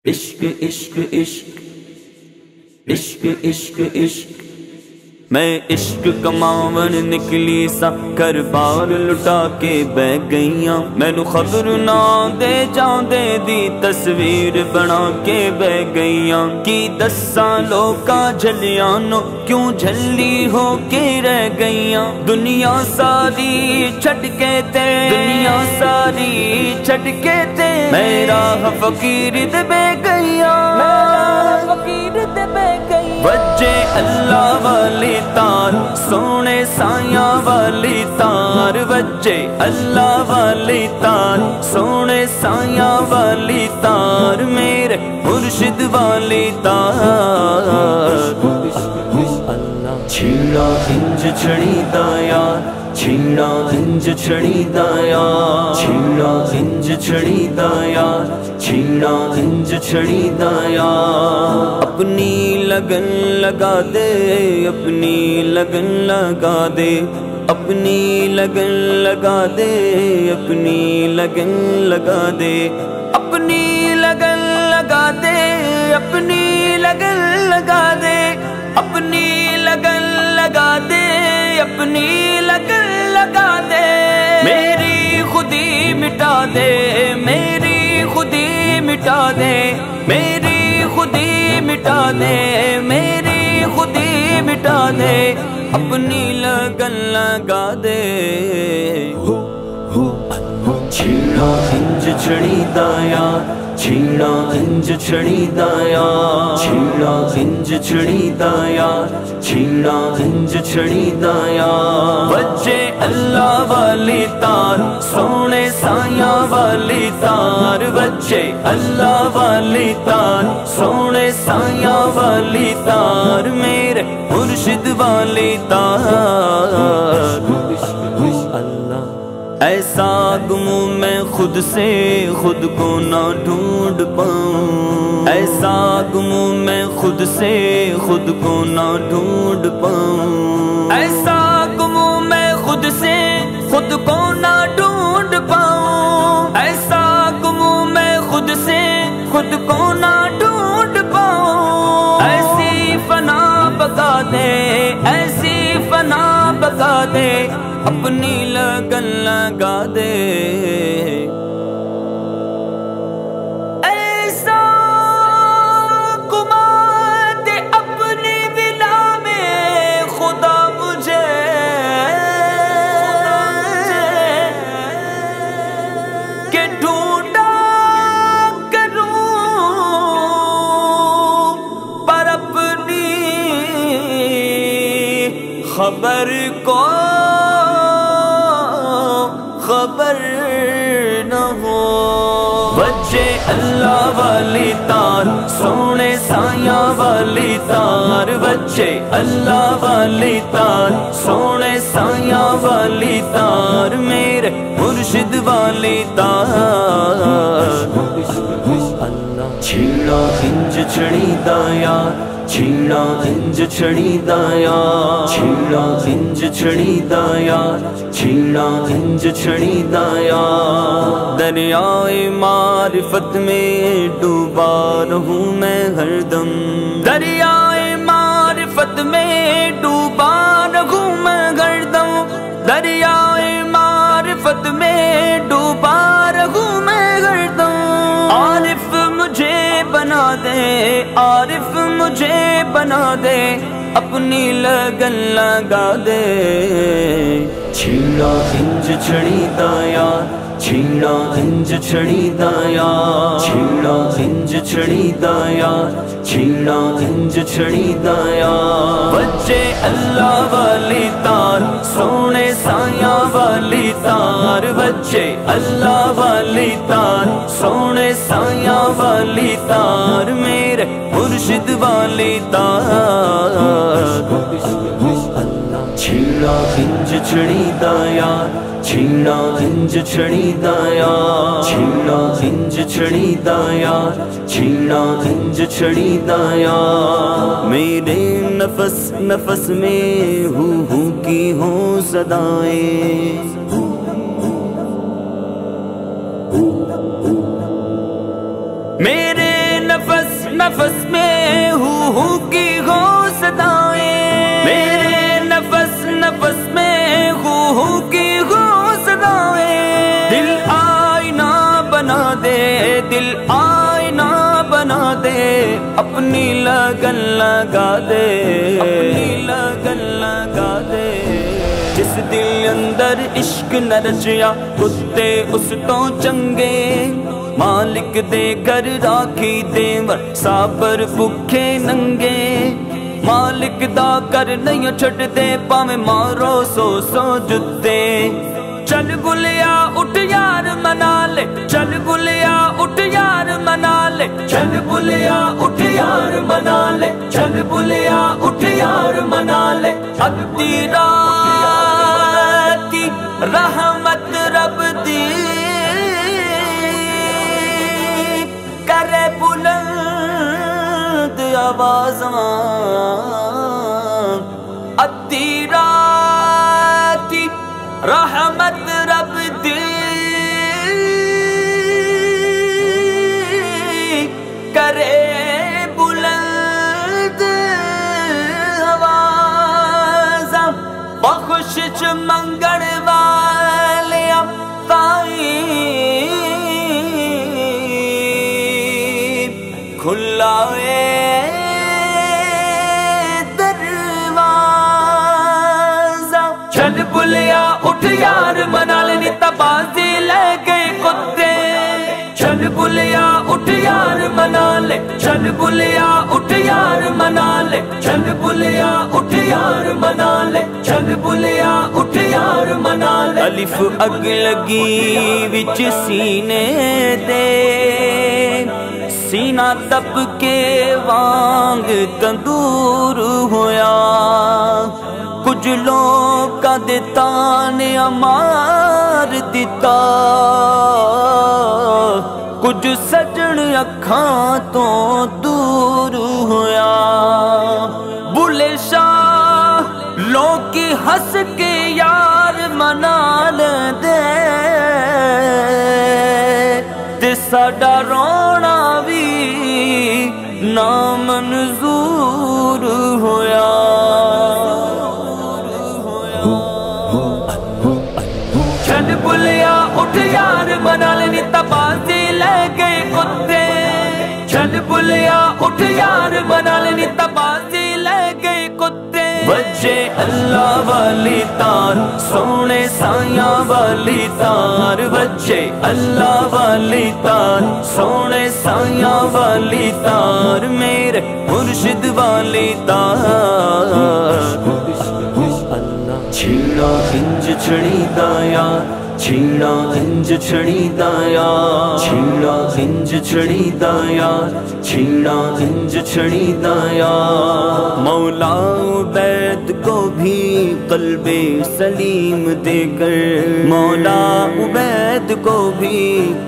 عشق عشق عشق عشق عشق عشق میں عشق کماون نکلی سا کر بار لٹا کے بہ گئیاں مینو خبر نہ دے جاندے دی تصویر بنا کے بہ گئیاں کی دساں لوکاں جھلیاں نو کیوں جھلی ہو کے رہ گئیاں دنیا ساری چھڈ کے تے دنیا ساری چھڈ کے تے میرا فقیر تے بہ گئیاں میرا فقیر تے بہ گئیاں وجے اللہ والی تار سونے سایاں والی تار وجے اللہ والی تار سونے سایاں والی تار میرے مرشد والی تار چھیڑا انج چھڑی دا یار چھیڑا انج چھڑی دا یار چھیڑا انج چھڑی دا یار چھیڑا انج چھڑی دا یار اپنی لگن لگا دے اپنی لگن لگا دے اپنی لگن لگا دے اپنی لگن لگا دے اپنی لگن لگا دے اپنی لگن لگا دے اپنی لگن لگا دے اپنی لگن لگا دے میری خودی مٹا دے میری خودی مٹا دے میری خودی مٹا دے میری خودی مٹا دے اپنی لگن لگا دے چھیڑا انج چھڑی دا یار چھیڑا انج چھڑی دا یار چھیڑا انج چھڑی دا یار چھیڑا انج چھڑی دا یار وجے اللہ والی تار سونے سایاں والی تار وجے اللہ والی تار سونے سایاں والی تار میرے مرشد والی تار ایسا گموں میں خود سے خود کو نہ ڈھونڈ پاؤں ایسا گموں میں خود سے خود کو نہ ڈھونڈ پاؤں ایسا گموں میں خود سے خود کو نہ ڈھونڈ پاؤں ایسا گموں میں خود سے خود کو نہ ڈھونڈ پاؤں ایسی فنا بتا دے ایسی فنا بتا دے اپنی لگن لگا دے ایسا گما دے اپنی بلا میں خدا مجھے کہ ڈھونڈا کروں پر اپنی خبر کو خبر نہ ہو وجے اللہ والی تار سونے سایاں والی تار وجے اللہ والی تار سونے سایاں والی تار میرے مرشد والی تار چھیڑا انج چھڑی دا یار چھیڑا انج چھڑی دا یار چھیڑا انج چھڑی دا یار چھیڑا انج چھڑی دا یار دریائے معرفت میں ڈوبا رہوں میں ہر دم دریائے معرفت میں ڈوبا رہوں میں ہر دم دریائے معرفت میں ڈوبا رہوں میں ہر دم عارف مجھے بنا دے عارف مجھے بنا دے اپنی لگن لگا دے چھیڑا انج چھڑی دا یار چھیڑا انج چھڑی دا یار چھیڑا انج چھڑی دا یار چھیڑا انج چھڑی دا یار وجے اللہ والی تار سونے سایاں والی تار وجے اللہ والی تار سونے سایاں والی تار میرے مرشد والی تار چھیڑا انج چھڑی دا یار چھیڑا انج چھڑی دا یار چھیڑا انج چھڑی دا یار چھیڑا انج چھڑی دا یار میرے نفس نفس میں ہو کی ہوں صدائیں میرے اپنی لگن لگا دے، اپنی لگن لگا دے۔ جس دل اندر عشق نہ رچیا کتے اس تو چنگے، مالک دے گھر راکھی دیور سابر بکھے ننگے، مالک دا کر نہیں چھٹ دے پاویں مارو سو سو جتے۔ چل گلیا اٹھ یار منا لے، چل گلیا اٹھ یار منا لے، چل گلیا اٹھ یار منا لے، چل گلیا اٹھ یار منا لے۔ ادھی رات کی رحمت رب دی کرے بلند آوازاں، ادھی رات کی رحمت رب دی کرے بلند آوازاں، بخشش منگن والیاں تائیں کھلا دروازہ۔ چل بلیا اٹھ یار منا لے نیتا بازی لے گئے کتے، چل بلیا اٹھ یار منا لے، چل بلیا اٹھ یار منا لے، چل بلیا اٹھ یار منا لے، چل بلیا اٹھ یار منا لے۔ الف اگ لگی وچ سینے دے، سینہ تپ کے وانگ تندور ہویا، کچھ لوکاں دے تانے مار دتا، کچھ سجن اکھاں تو دور ہویا۔ بلے شاہ لوکی ہس کے یار منا لیندے، تے ساڈا رونا بھی نامنظور ہویا۔ چل بلیا اٹھ یار منا لے نیتا بازی لے گئے کتے، چل بلیا اٹھ یار منا لے نیتا بازی لے گئے کتے۔ بجے اللہ والی تار سونے سایاں والی تار، بجے اللہ والی تار سونے سایاں والی تار، میرے مرشد والی تار۔ چھیڑا انج چھڑی دایا، چھیڑا انج چھڑی دایا، چھیڑا انج چھڑی دایا، چھیڑا انج چھڑی دایا۔ مولا عبید کو بھی قلب سلیم دے کر، مولا عبید کو بھی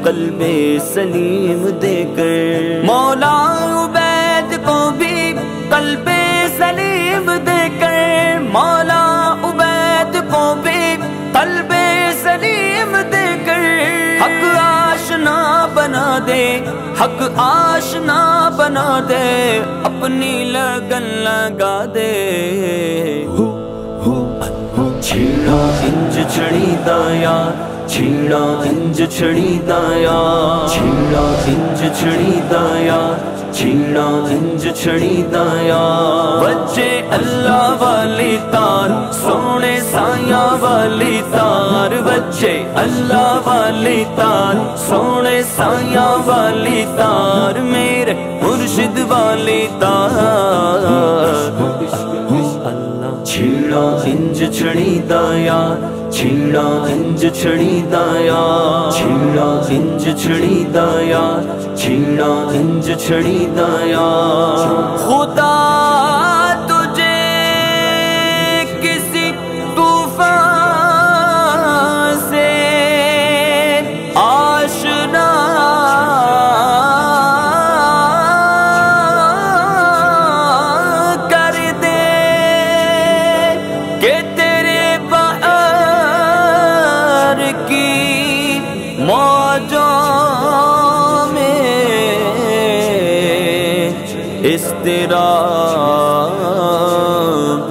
قلب سلیم دے کر، مولا عبید کو بھی قلب سلیم دے کر، مولا عبید کو بھی قلب سلیم دے کر، حق آشنا بنا دے، حق آشنا بنا دے، اپنی لگن لگا دے۔ چھیڑا انج چھڑی دایا، چھیڑا انج چھڑی دایا، چھیڑا انج چھڑی دایا، چھیڑا انج چھڑی دایا۔ بچے اللہ والی تار سونے سایاں والی تار، بچے اللہ والی تار سونے سایاں والی تار، میرے مرشد والی تار۔ چھیڑا انج چھڑی دایا، چھیڑا انج چھڑی دایا، چھیڑا انج چھڑی دایا، چھیڑا انج چھڑی دایا۔ خدا تجھے کسی طوفان سے آشنا کر دے کہ تیرے بہار کی موجوں اضطراب